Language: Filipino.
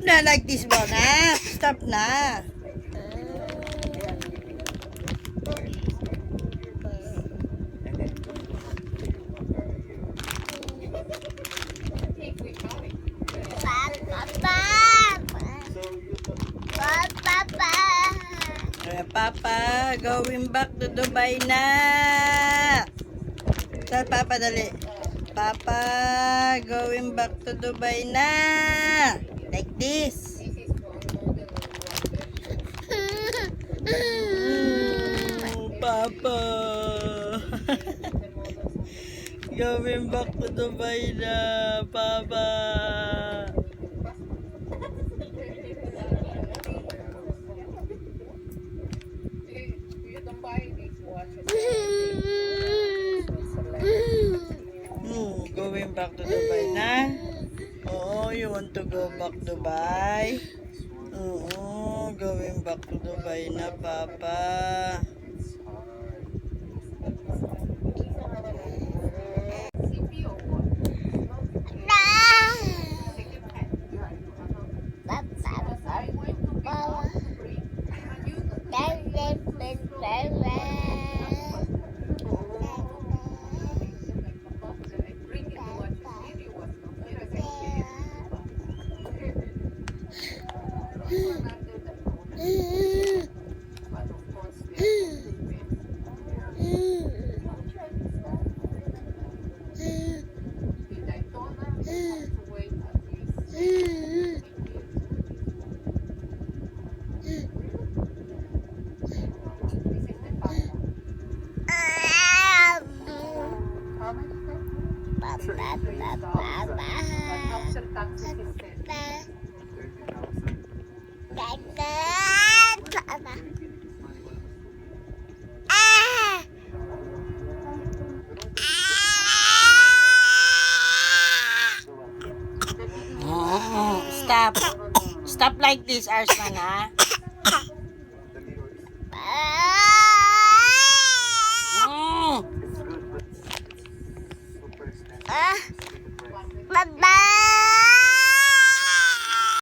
Stop na like this, Bona. Stop na. Papa, going back to Dubai na. Saan Papa dali? Papa, going back to Dubai na. Like this. Papa. Going back to Dubai na, Papa. Going back to Dubai na? Oo, you want to go back to Dubai? Oo, going back to Dubai na, Papa. Stop. Stop like this, Arsman, ha?